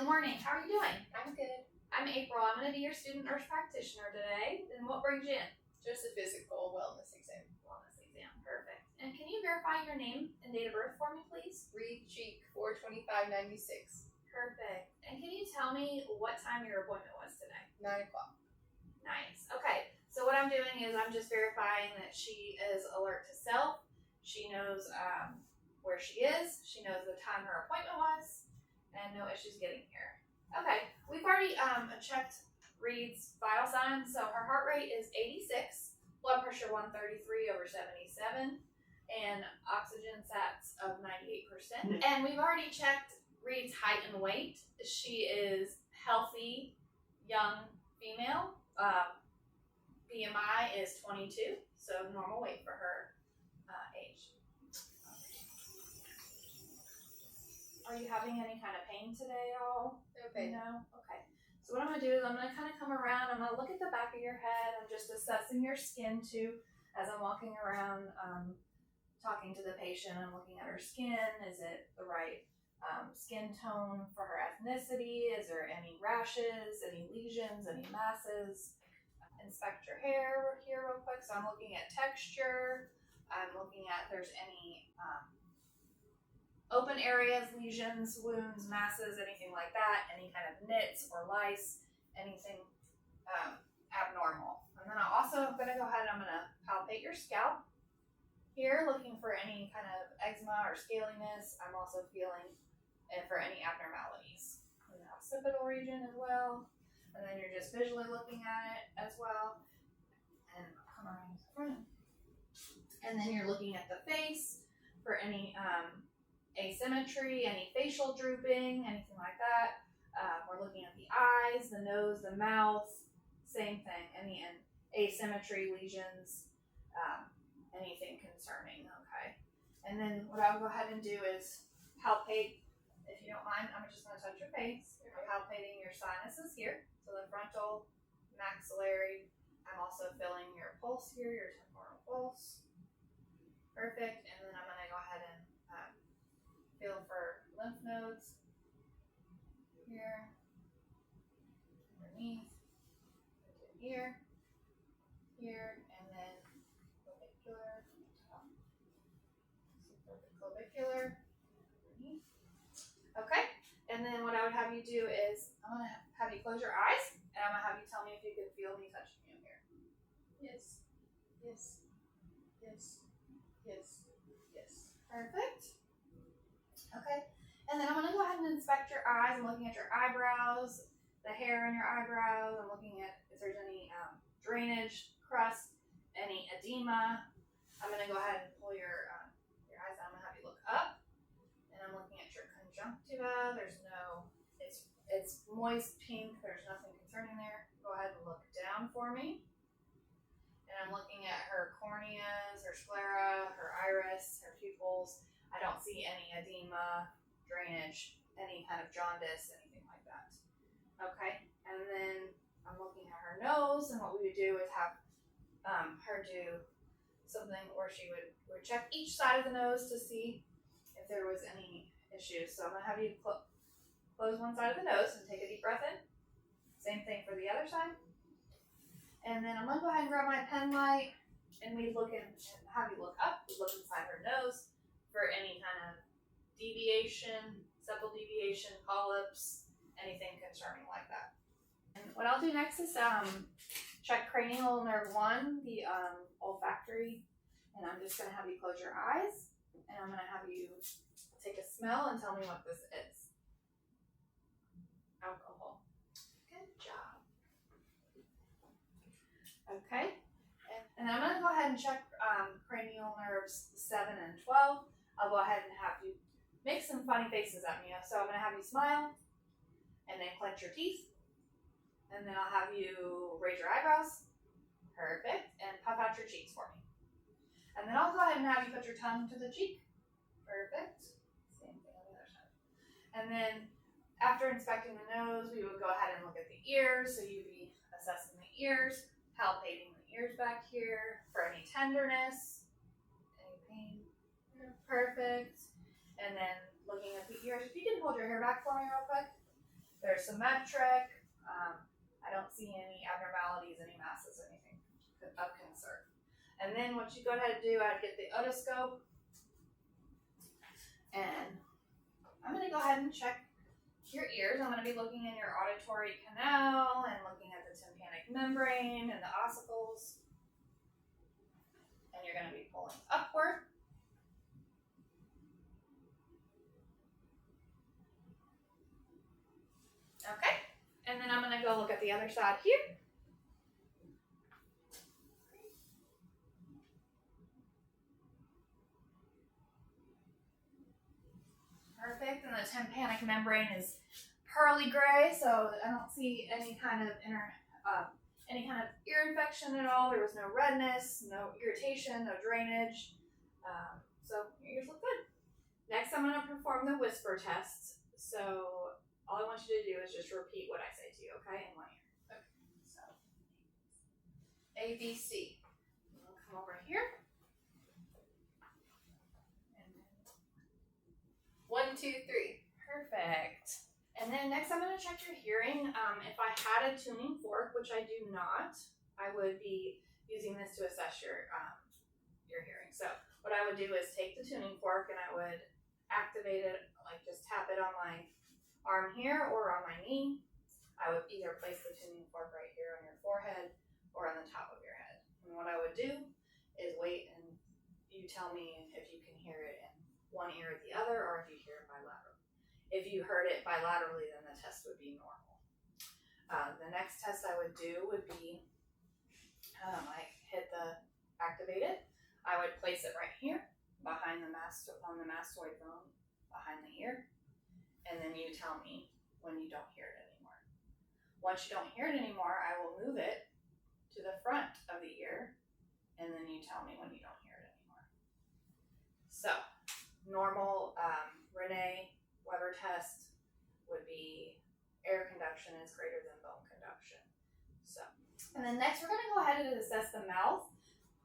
good morning. How are you doing? I'm good. I'm April. I'm going to be your student nurse practitioner today. And what brings you in? Just a physical wellness exam. Wellness exam. Perfect. And can you verify your name and date of birth for me, please? Reed Cheek, 4/25/96. Perfect. And can you tell me what time your appointment was today? 9 o'clock. Nice. Okay. So what I'm doing is I'm just verifying that she is alert to self. She knows where she is. She knows the time her appointment was, and no issues getting here. Okay. We've already checked Reed's vital signs. So her heart rate is 86, blood pressure 133/77, and oxygen sats of 98%. And we've already checked Reed's height and weight. She is healthy, young female. BMI is 22, so normal weight for her age. Are you having any kind of pain today at all? Okay. No? Okay. So what I'm going to do is I'm going to kind of come around. I'm going to look at the back of your head. I'm just assessing your skin too as I'm walking around talking to the patient. I'm looking at her skin. Is it the right skin tone for her ethnicity? Is there any rashes, any lesions, any masses? Inspect your hair here real quick. So I'm looking at texture. I'm looking at if there's any open areas, lesions, wounds, masses, anything like that, any kind of nits or lice, anything abnormal. And then I'm also going to go ahead and I'm going to palpate your scalp here, looking for any kind of eczema or scaliness. I'm also feeling for any abnormalities in the occipital region as well. And then you're just visually looking at it as well. And come around the front. And then you're looking at the face for any asymmetry, any facial drooping, anything like that. We're looking at the eyes, the nose, the mouth, same thing. Any asymmetry, lesions, anything concerning, okay? And then what I'll go ahead and do is palpate, if you don't mind, I'm just going to touch your face. I'm palpating your sinuses here, so the frontal, maxillary. I'm also feeling your pulse here, your temporal pulse. Perfect. And then I'm going to go ahead and feel for lymph nodes here, underneath, here, and then clavicular, top, supraclavicular, underneath. Okay, and then what I would have you do is I'm going to have you close your eyes, and I'm going to have you tell me if you can feel me touching you here. Yes. Yes. Yes. Yes. Yes. Perfect. Okay, and then I'm going to go ahead and inspect your eyes. I'm looking at your eyebrows, the hair in your eyebrows. I'm looking at if there's any drainage, crust, any edema. I'm going to go ahead and pull your eyes down. I'm going to have you look up, and I'm looking at your conjunctiva. There's no, it's moist pink. There's nothing concerning there. Go ahead and look down for me. And I'm looking at her corneas, her sclera, her iris, her pupils. I don't see any edema, drainage, any kind of jaundice, anything like that. Okay, and then I'm looking at her nose, and what we would do is have her do something where she would check each side of the nose to see if there was any issues. So I'm going to have you close one side of the nose and take a deep breath in. Same thing for the other side. And then I'm going to go ahead and grab my pen light, and we look in and have you look up. We look inside her nose for any kind of deviation, septal deviation, polyps, anything concerning like that. And what I'll do next is check cranial nerve 1, the olfactory, and I'm just going to have you close your eyes, and I'm going to have you take a smell and tell me what this is. Alcohol. Good job. Okay, and I'm going to go ahead and check cranial nerves 7 and 12. I'll go ahead and have you make some funny faces at me. So I'm going to have you smile, and then clench your teeth, and then I'll have you raise your eyebrows. Perfect. And puff out your cheeks for me. And then I'll go ahead and have you put your tongue to the cheek. Perfect. Same thing on the other side. And then after inspecting the nose, we would go ahead and look at the ears. So you'd be assessing the ears, palpating the ears back here for any tenderness, any pain. Perfect. And then looking at the ears. If you can hold your hair back for me real quick. They're symmetric. I don't see any abnormalities, any masses, anything of concern. And then what you go ahead and do, I'd get the otoscope, and I'm going to go ahead and check your ears. I'm going to be looking in your auditory canal and looking at the tympanic membrane and the ossicles. And you're going to be pulling upward. Okay, and then I'm going to go look at the other side here. Perfect, and the tympanic membrane is pearly gray, so I don't see any kind of ear infection at all. There was no redness, no irritation, no drainage. So your ears look good. Next, I'm going to perform the whisper test. So all I want you to do is just repeat what I say to you, okay, in one ear. Okay. So A, B, C. We'll come over here. And then 1, 2, 3. perfect. And then next I'm going to check your hearing. If I had a tuning fork, which I do not, I would be using this to assess your hearing. So what I would do is take the tuning fork and I would activate it, like just tap it on my arm here or on my knee. I would either place the tuning fork right here on your forehead or on the top of your head. And what I would do is wait and you tell me if you can hear it in one ear or the other, or if you hear it bilaterally. If you heard it bilaterally, then the test would be normal. The next test I would do would be, I hit the activated. I would place it right here behind on the mastoid bone behind the ear, and then you tell me when you don't hear it anymore. Once you don't hear it anymore, I will move it to the front of the ear, and then you tell me when you don't hear it anymore. So, normal Renee Weber test would be air conduction is greater than bone conduction. So, and then next we're going to go ahead and assess the mouth.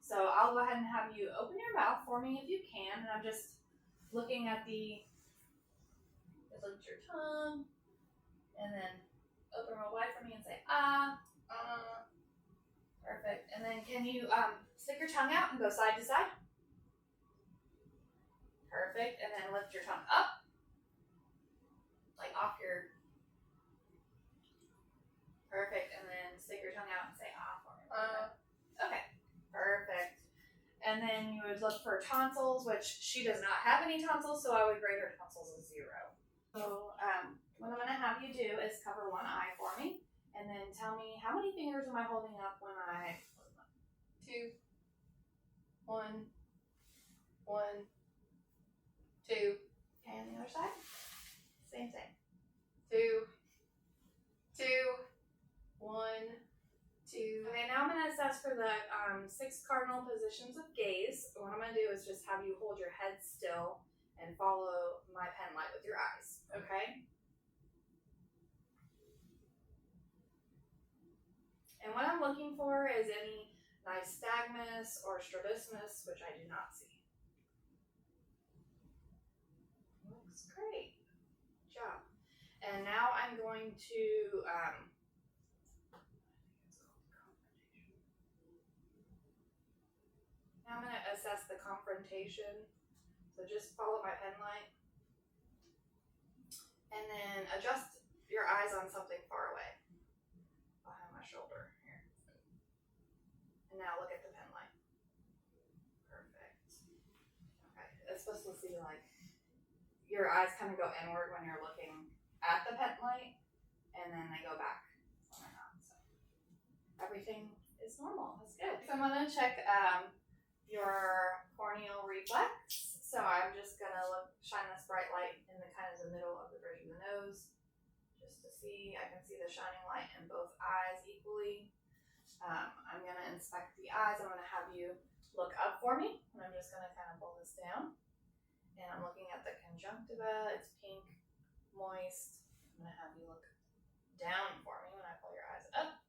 So I'll go ahead and have you open your mouth for me if you can, and I'm just looking at just look at your tongue, and then open real wide for me and say ah. Perfect. And then can you stick your tongue out and go side to side? Perfect. And then lift your tongue up, like off your. Perfect. And then stick your tongue out and say ah for me. Okay. Perfect. And then you would look for tonsils, which she does not have any tonsils, so I would grade her tonsils as 0. So what I'm going to have you do is cover one eye for me, and then tell me how many fingers am I holding up when I close one? 2, 1, 1, 2. Okay, on the other side? Same thing. 2, 2, 1, 2. Okay, now I'm going to assess for the 6 cardinal positions of gaze. What I'm going to do is just have you hold your head still and follow my pen light with your eyes, okay? And what I'm looking for is any nystagmus or strabismus, which I do not see. Looks great. Good job. And now I'm going to now I'm going to assess the confrontation. So just follow my pen light. And then adjust your eyes on something far away. Behind my shoulder here. And now look at the pen light. Perfect. Okay, it's supposed to see like your eyes kind of go inward when you're looking at the pen light, and then they go back when they're not. So everything is normal. That's good. So I'm gonna check your corneal reflex. So I'm just gonna shine this bright light in the kind of the middle of the bridge of the nose, just to see. I can see the shining light in both eyes equally. I'm gonna inspect the eyes. I'm gonna have you look up for me, and I'm just gonna kind of pull this down. And I'm looking at the conjunctiva. It's pink, moist. I'm gonna have you look down for me when I pull your eyes up.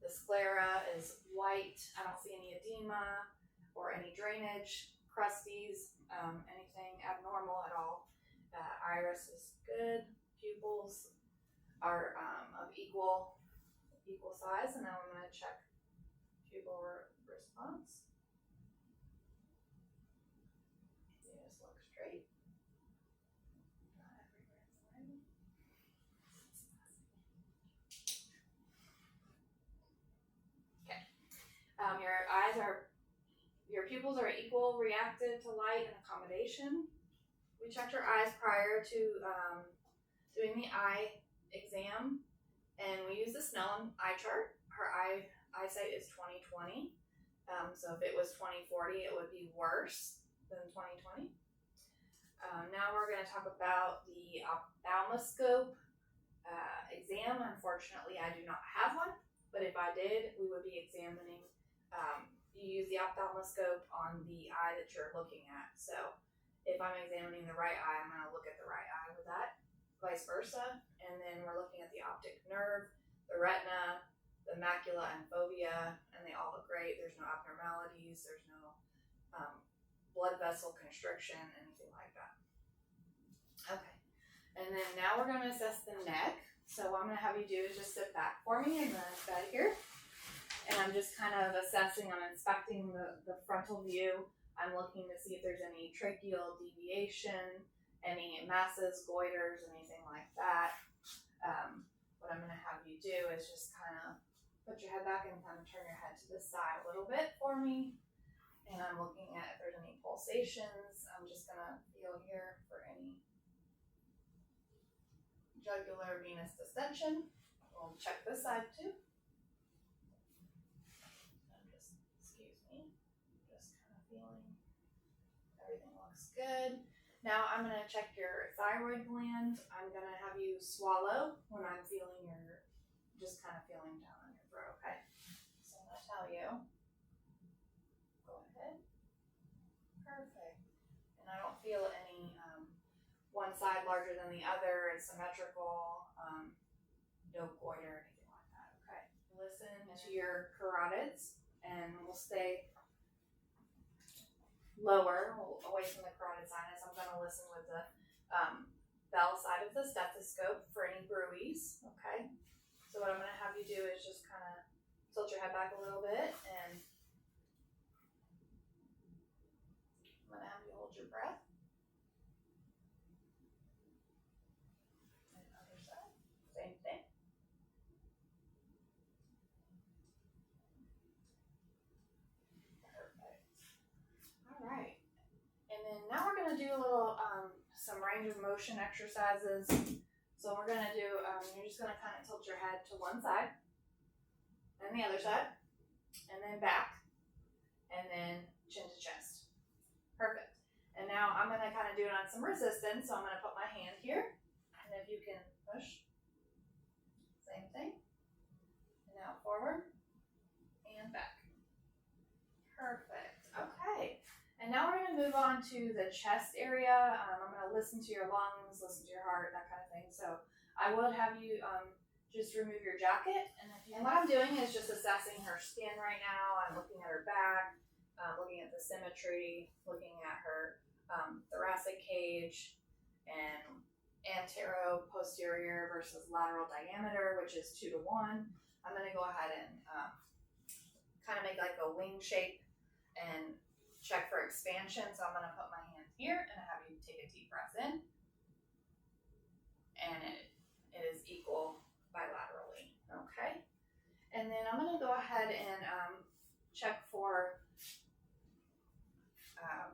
The sclera is white. I don't see any edema or any drainage, crusties, anything abnormal at all. Iris is good. Pupils are of equal size, and now I'm going to check pupil response. You just look straight. Not everywhere is right. Okay. Your pupils are equal, reactive to light and accommodation. We checked her eyes prior to doing the eye exam, and we used the Snellen eye chart. Her eyesight is 20/20. So if it was 20/40, it would be worse than 20/20. Now we're going to talk about the ophthalmoscope exam. Unfortunately, I do not have one, but if I did, we would be examining. You use the ophthalmoscope on the eye that you're looking at. So if I'm examining the right eye, I'm going to look at the right eye with that, vice versa. And then we're looking at the optic nerve, the retina, the macula and fovea, and they all look great. There's no abnormalities. There's no blood vessel constriction, anything like that. Okay. And then now we're going to assess the neck. So what I'm going to have you do is just sit back for me in the bed here. And I'm just kind of assessing, I'm inspecting the frontal view. I'm looking to see if there's any tracheal deviation, any masses, goiters, anything like that. What I'm going to have you do is just kind of put your head back and kind of turn your head to the side a little bit for me. And I'm looking at if there's any pulsations. I'm just going to feel here for any jugular venous distension. We'll check this side too. Feeling everything looks good. Now I'm going to check your thyroid gland. I'm going to have you swallow when I'm feeling just kind of feeling down on your throat, okay? So I'm going to tell you. Go ahead. Perfect. And I don't feel any one side larger than the other. It's symmetrical. No goiter or anything like that, okay? Listen to your carotids, and we'll stay lower, away from the carotid sinus. I'm going to listen with the bell side of the stethoscope for any bruise, okay? So what I'm going to have you do is just kind of tilt your head back a little bit, and I'm going to have you hold your breath. And other side, same thing. Alright, and then now we're going to do a little, some range of motion exercises. So we're going to do, you're just going to kind of tilt your head to one side, and the other side, and then back, and then chin to chest. Perfect. And now I'm going to kind of do it on some resistance, so I'm going to put my hand here, and if you can push, same thing, and now forward, and back. Perfect. Okay. And now we're going to move on to the chest area. I'm going to listen to your lungs, listen to your heart, that kind of thing. So I would have you just remove your jacket. And what I'm doing is just assessing her skin right now. I'm looking at her back, looking at the symmetry, looking at her thoracic cage, and antero-posterior versus lateral diameter, which is 2 to 1. I'm going to go ahead and kind of make like a wing shape and check for expansion. So I'm going to put my hand here and have you take a deep breath in. And it is equal bilaterally. Okay. And then I'm going to go ahead and check for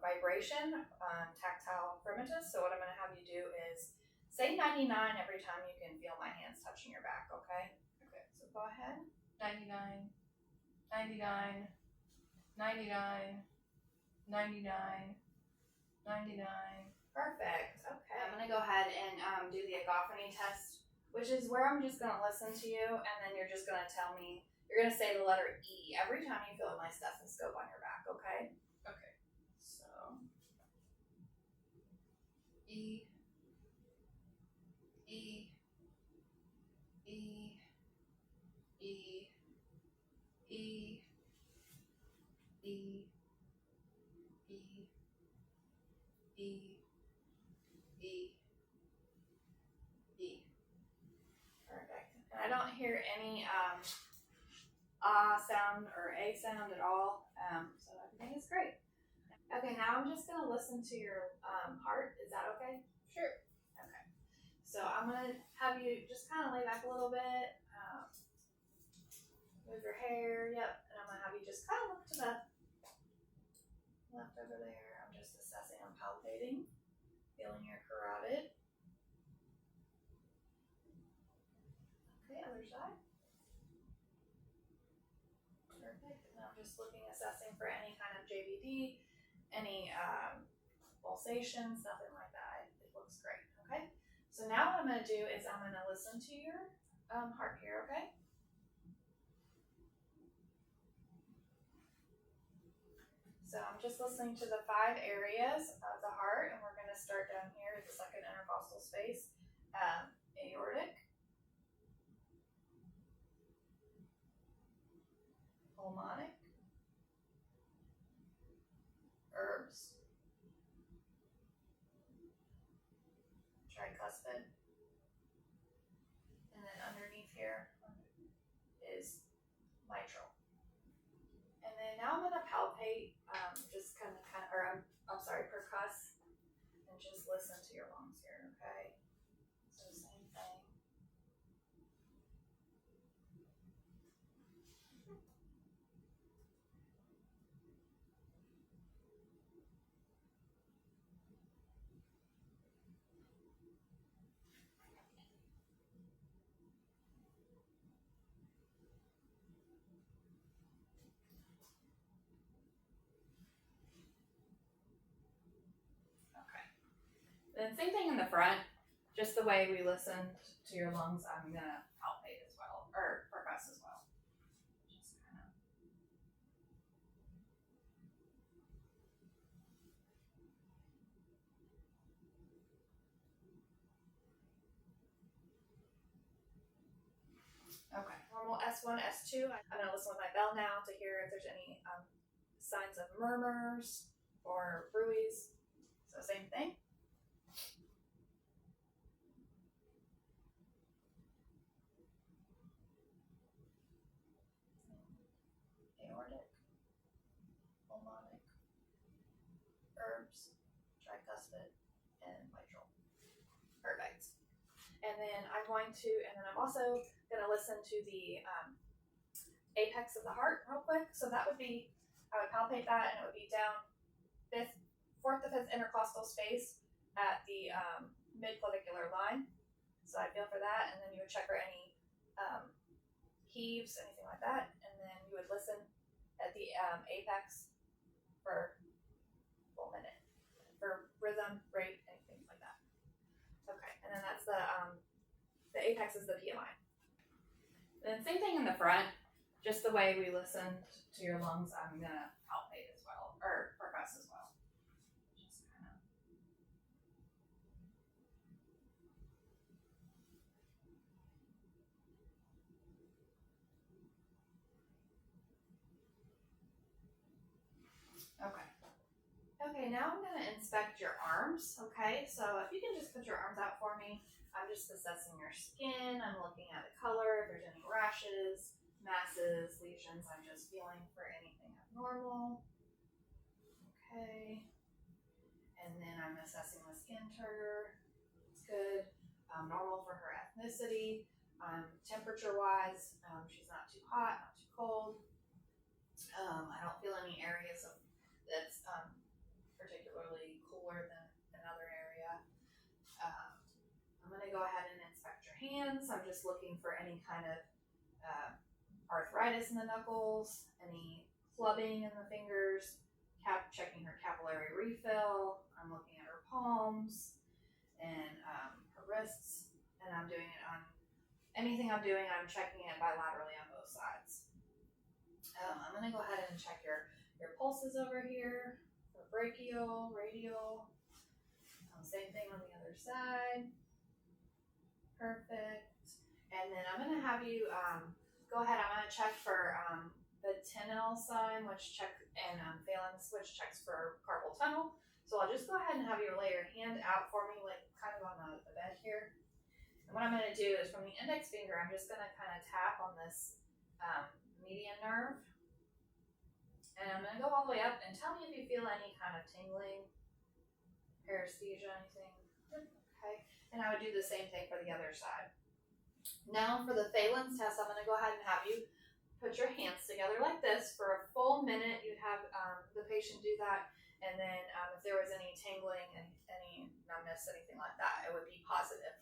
vibration, tactile primitus. So what I'm going to have you do is say 99 every time you can feel my hands touching your back. Okay. Okay. So go ahead. 99, 99, 99, 99, 99. Perfect. Okay. I'm going to go ahead and do the agophony test, which is where I'm just going to listen to you, and then you're just going to tell me, you're going to say the letter E every time you feel my stethoscope on your back, okay? Okay. So, E, E, E, E, E, E, E, E, E. perfect. I don't hear any sound or a sound at all. So everything is great. Okay, now I'm just gonna listen to your heart. Is that okay? Sure. Okay. So I'm gonna have you just kind of lay back a little bit, move your hair. Yep. And I'm gonna have you just kind of look to the left over there. I'm just assessing. I'm palpating, feeling your carotid. Okay, other side. Perfect. And I'm just looking, assessing for any kind of JVD, any pulsations, nothing like that. It looks great. Okay. So now what I'm going to do is I'm going to listen to your heart here. Okay. So I'm just listening to the 5 areas of the heart, and we're going to start down here at the second intercostal space. Aortic, pulmonic, herbs, tricuspid, and then underneath here is mitral. And then now I'm going to palpate, just percuss, and just listen to your lungs here, okay? So same thing. Okay. Then same thing in the front, just the way we listened to your lungs, I'm going to palpate as well, or percuss as well. Just kind of. Okay, normal S1, S2. I'm going to listen with my bell now to hear if there's any signs of murmurs or bruits. So same thing. Aortic, pulmonic, herbs, tricuspid, and mitral. Perfect. And then I'm also going to listen to the apex of the heart real quick. So that would be, I would palpate that, and it would be down 4th to 5th intercostal space at the mid-clavicular line. So I feel for that, and then you would check for any heaves, anything like that, and then you would listen at the apex for a full minute for rhythm, rate, anything like that. Okay, and then that's the apex is the PMI. And then same thing in the front, just the way we listened to your lungs, I'm gonna palpate as well, or percuss as well. Just kind of. Okay. Okay, now I'm gonna inspect your arms. Okay, so if you can just put your arms out for me. I'm just assessing your skin. I'm looking at the color, if there's any rashes, masses, lesions. I'm just feeling for anything abnormal. Okay. And then I'm assessing the skin turgor. It's good. Normal for her ethnicity. Temperature-wise, she's not too hot, not too cold. I don't feel any areas that's particularly cooler than another area. I'm going to go ahead and inspect your hands. I'm just looking for any kind of arthritis in the knuckles, any clubbing in the fingers, checking her capillary refill. I'm looking at her palms and her wrists, and I'm doing it on anything I'm doing, I'm checking it bilaterally on both sides. I'm going to go ahead and check your pulses over here for brachial, radial. Same thing on the other side. Perfect. And then I'm going to have you go ahead. I'm going to check for the 10L sign, which phalanx, which checks for carpal tunnel. So I'll just go ahead and have you lay your hand out for me, like kind of on the bed here. And what I'm going to do is from the index finger, I'm just going to kind of tap on this median nerve. And I'm going to go all the way up and tell me if you feel any kind of tingling, paresthesia, anything. Okay. And I would do the same thing for the other side. Now for the Phelan's test, I'm going to go ahead and have you put your hands together like this for a full minute. You'd have the patient do that. And then if there was any tingling, any numbness, anything like that, it would be positive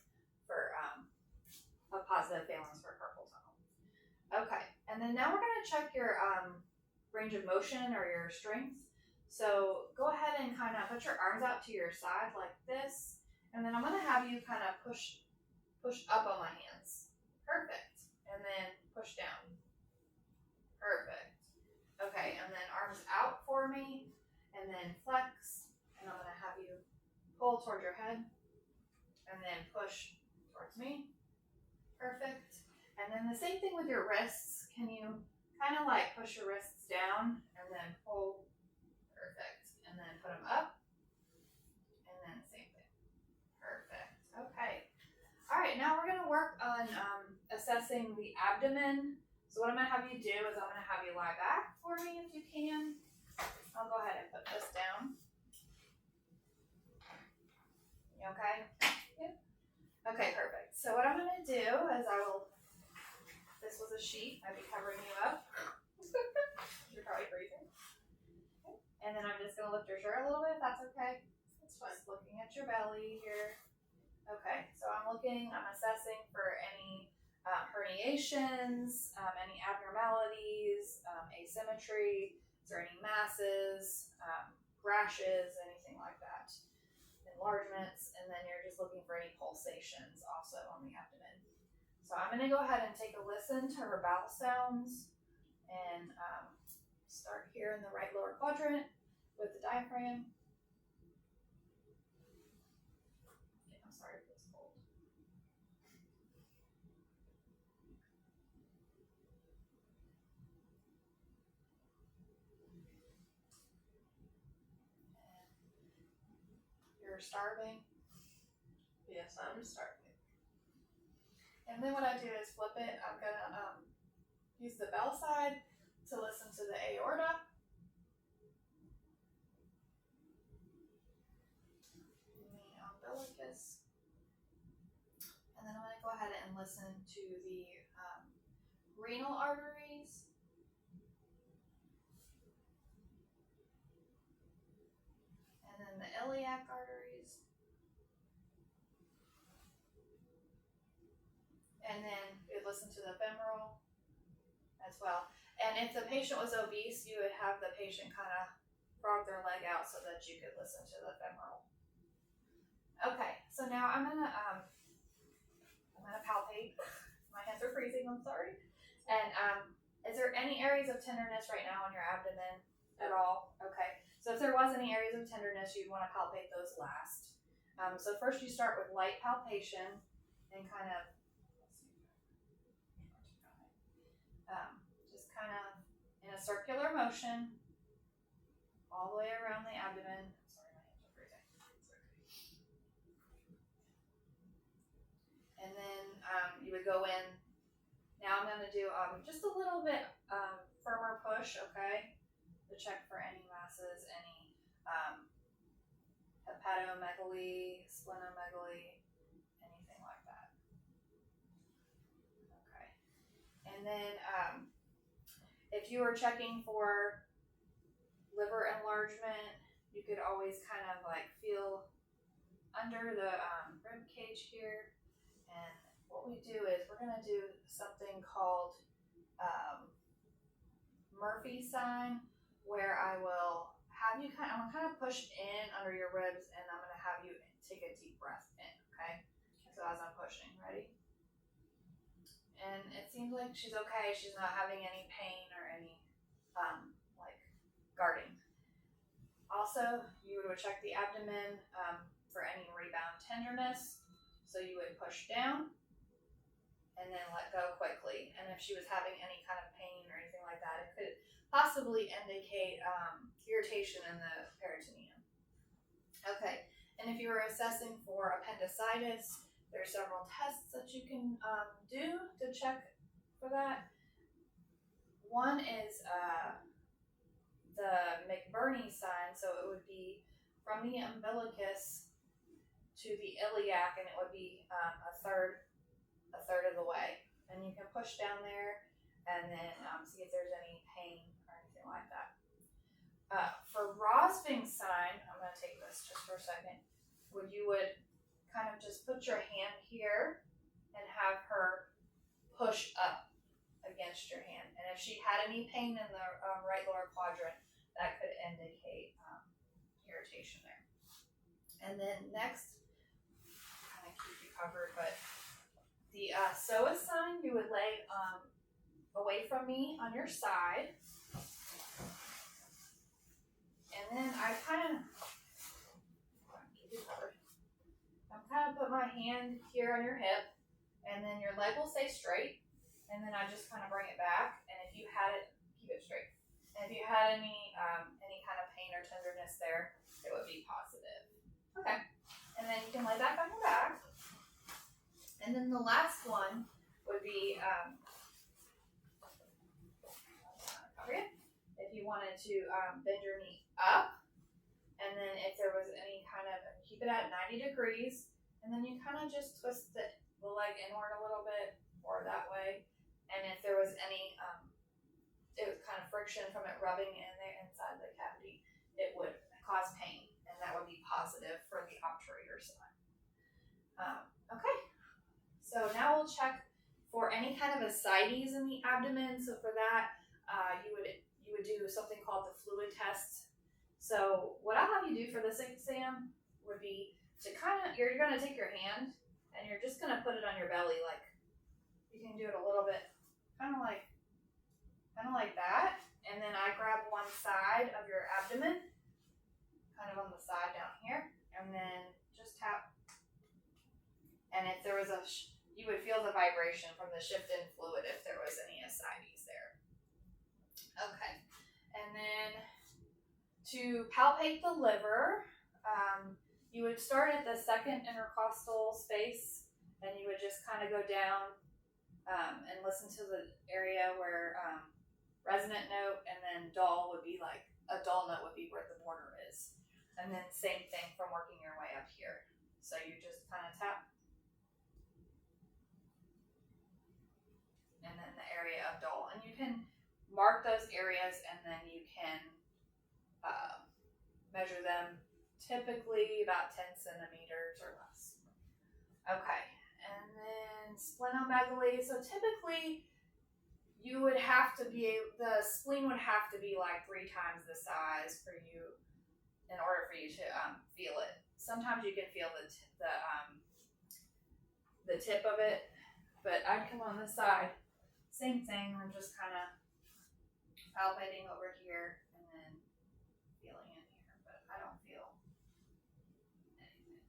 for a positive Phelan's for carpal tunnel. Okay, and then now we're going to check your range of motion or your strength. So go ahead and kind of put your arms out to your side like this. And then I'm going to have you kind of push up on my hands. Perfect. And then push down. Perfect. Okay, and then arms out for me. And then flex, and I'm going to have you pull towards your head, and then push towards me. Perfect. And then the same thing with your wrists. Can you kind of like push your wrists down, and then pull? Perfect. And then put them up, and then same thing. Perfect. Okay. All right, now we're going to work on assessing the abdomen. So what I'm going to have you do is I'm going to have you lie back for me if you can. I'll go ahead and put this down. You okay? Yep. Okay, perfect. So what I'm going to do is this was a sheet. I'd be covering you up. You're probably breathing. Okay. And then I'm just going to lift your shirt a little bit, if that's okay. That's fine. Just looking at your belly here. Okay, so I'm assessing for any herniations, any abnormalities, asymmetry. Is there any masses, rashes, anything like that, enlargements, and then you're just looking for any pulsations also on the abdomen. So I'm going to go ahead and take a listen to her bowel sounds and start here in the right lower quadrant with the diaphragm. Okay, I'm sorry if it's cold. You're starving? Yes, I'm starving. And then what I do is flip it. I'm going to use the bell side to listen to the aorta. The umbilicus. And then I'm going to go ahead and listen to the renal arteries. And then the iliac arteries. And then you listen to the femoral as well. And if the patient was obese, you would have the patient kind of frog their leg out so that you could listen to the femoral. Okay, so now I'm gonna palpate. My hands are freezing, I'm sorry. And is there any areas of tenderness right now in your abdomen at all? Okay, so if there was any areas of tenderness, you'd want to palpate those last. So first you start with light palpation and kind of just kind of in a circular motion all the way around the abdomen. Sorry, my hands are freezing. And then you would go in. Now I'm going to do just a little bit firmer push, okay, to check for any masses, any hepatomegaly, splenomegaly, anything like that. Okay. And then if you were checking for liver enlargement, you could always kind of like feel under the rib cage here. And what we do is we're going to do something called Murphy sign, where I will have you I'm going to push in under your ribs, and I'm going to have you take a deep breath in, okay? So as I'm pushing, ready? And it seems like she's okay. She's not having any pain or any like guarding. Also, you would check the abdomen for any rebound tenderness. So you would push down and then let go quickly. And if she was having any kind of pain or anything like that, it could possibly indicate irritation in the peritoneum. Okay, and if you were assessing for appendicitis, There's several tests that you can do to check for that. One is the McBurney sign, so it would be from the umbilicus to the iliac, and it would be a third of the way. And you can push down there and then see if there's any pain or anything like that. For Rosving's sign, I'm going to take this just for a second. You would kind of just put your hand here and have her push up against your hand. And if she had any pain in the right lower quadrant, that could indicate irritation there. And then next, kind of keep you covered, but the psoas sign, you would lay away from me on your side. And then I kind of put my hand here on your hip, and then your leg will stay straight, and then I just kind of bring it back, and if you had it, keep it straight. And if you had any kind of pain or tenderness there, it would be positive. Okay, and then you can lay back on your back. And then the last one would be, if you wanted to bend your knee up, and then if there was any kind of, keep it at 90 degrees, and then you kind of just twist the leg inward a little bit, or that way. And if there was any, it was kind of friction from it rubbing in there inside the cavity, it would cause pain, and that would be positive for the obturator sign. Okay, so now we'll check for any kind of ascites in the abdomen. So for that, you would do something called the fluid test. So what I'll have you do for this exam would be to you're going to take your hand and you're just going to put it on your belly, like you can do it a little bit, kind of like that. And then I grab one side of your abdomen, kind of on the side down here, and then just tap. And if there was you would feel the vibration from the shift in fluid if there was any ascites there. Okay, and then to palpate the liver, you would start at the second intercostal space, and you would just kind of go down and listen to the area where resonant note, and then dull would be like, a dull note would be where the border is. And then same thing from working your way up here. So you just kind of tap. And then the area of dull. And you can mark those areas, and then you can measure them, typically about 10 centimeters or less. Okay, and then splenomegaly. So typically you would have to be, the spleen would have to be like 3 times the size for you, in order for you to feel it. Sometimes you can feel the tip of it, but I'd come on this side, same thing. I'm just kind of palpating over here and then feeling in here, but I don't feel anything.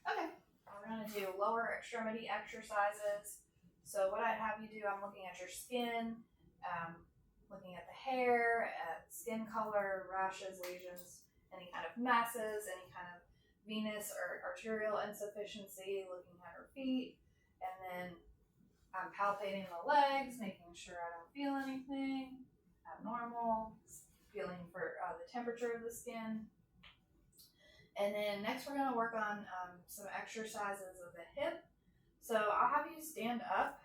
Okay, we're gonna do lower extremity exercises. So what I'd have you do, I'm looking at your skin, looking at the hair, at skin color, rashes, lesions, any kind of masses, any kind of venous or arterial insufficiency, looking at her feet, and then I'm palpating the legs, making sure I don't feel anything abnormal, feeling for the temperature of the skin. And then next we're going to work on some exercises of the hip. So I'll have you stand up,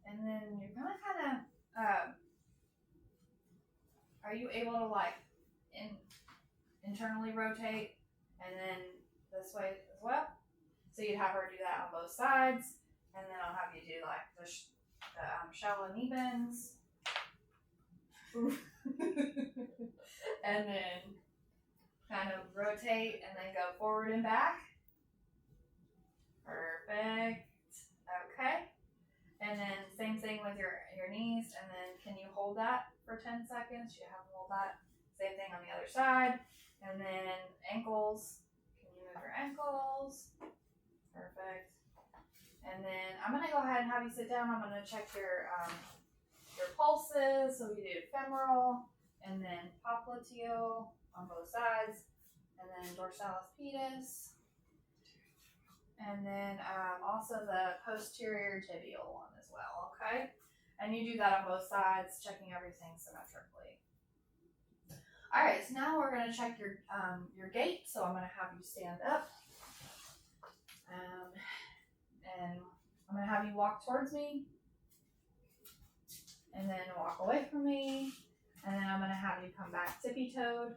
and then you're going to kind of, are you able to like internally rotate and then this way as well? So you'd have her do that on both sides, and then I'll have you do like the shallow knee bends. And then kind of rotate and then go forward and back. Perfect. Okay. And then same thing with your knees, and then can you hold that for 10 seconds? You have to hold that. Same thing on the other side. And then ankles. Can you move your ankles? Perfect. And then I'm going to go ahead and have you sit down. I'm going to check your pulses. So we do femoral, and then popliteal on both sides, and then dorsalis pedis. and then also the posterior tibial one as well, okay? And you do that on both sides, checking everything symmetrically. All right, so now we're gonna check your gait. So I'm gonna have you stand up, and I'm gonna have you walk towards me, and then walk away from me, and then I'm gonna have you come back tippy-toed.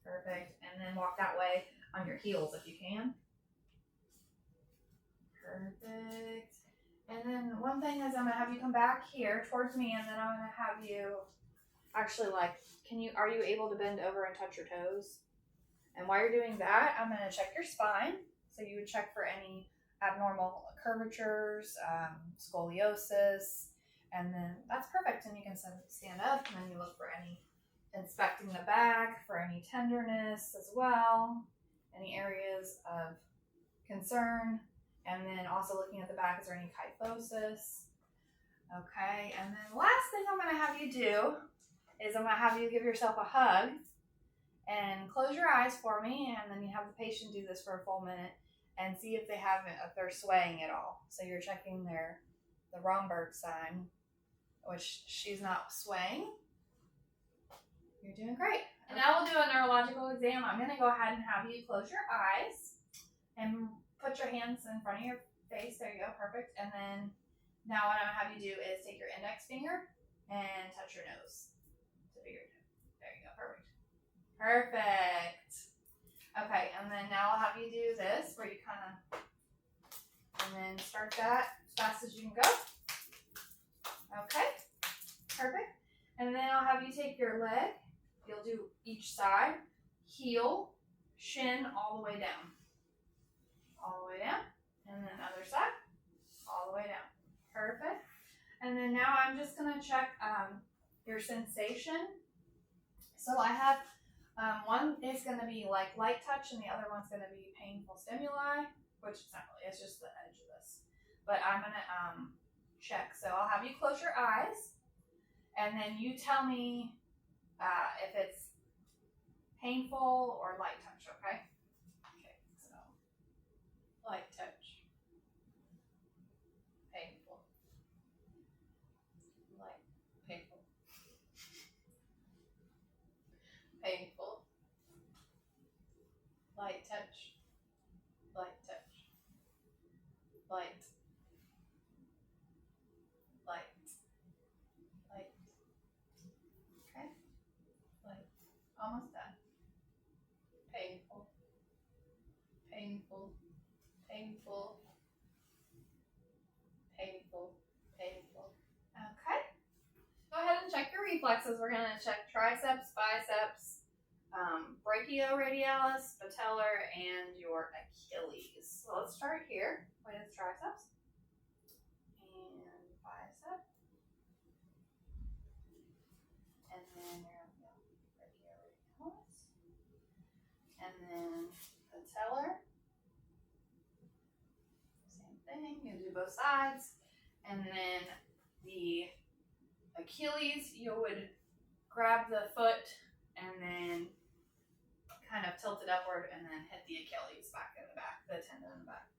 Perfect, and then walk that way on your heels if you can. Perfect. And then one thing is I'm gonna have you come back here towards me, and then I'm gonna have you actually are you able to bend over and touch your toes? And while you're doing that, I'm gonna check your spine. So you would check for any abnormal curvatures, scoliosis, and then that's perfect. And you can stand up, and then you look for any, inspecting the back for any tenderness as well, any areas of concern, and then also looking at the back, is there any kyphosis? Okay, and then last thing I'm gonna have you do is I'm gonna have you give yourself a hug and close your eyes for me, and then you have the patient do this for a full minute and see if they're swaying at all. So you're checking the Romberg sign, which she's not swaying. You're doing great. And now we'll do a neurological exam. I'm gonna go ahead and have you close your eyes and put your hands in front of your face. There you go, perfect. And then now what I'm gonna have you do is take your index finger and touch your nose to fingertip. There you go, perfect. Perfect. Okay, and then now I'll have you do this where you and then start that as fast as you can go. Okay, perfect. And then I'll have you take your leg. You'll do each side, heel, shin, all the way down. All the way down. And then other side, all the way down. Perfect. And then now I'm just gonna check your sensation. So I have one is going to be like light touch, and the other one's going to be painful stimuli, which it's not really, it's just the edge of this. But I'm going to check. So I'll have you close your eyes, and then you tell me if it's painful or light touch, okay? Okay, so Light touch. Painful. Light. Painful. Painful. Light touch. Light touch. Light. Light. Light. Okay. Light. Almost done. Painful. Painful. Painful. Painful. Painful. Okay. Go ahead and check your reflexes. We're going to check triceps, biceps, brachioradialis, patellar, and your Achilles. So let's start here. Point at the triceps and bicep, and then your brachioradialis, and then patellar. Same thing. You do both sides, and then the Achilles, you would grab the foot and then kind of tilt it upward and then hit the Achilles back in the back, the tendon in the back.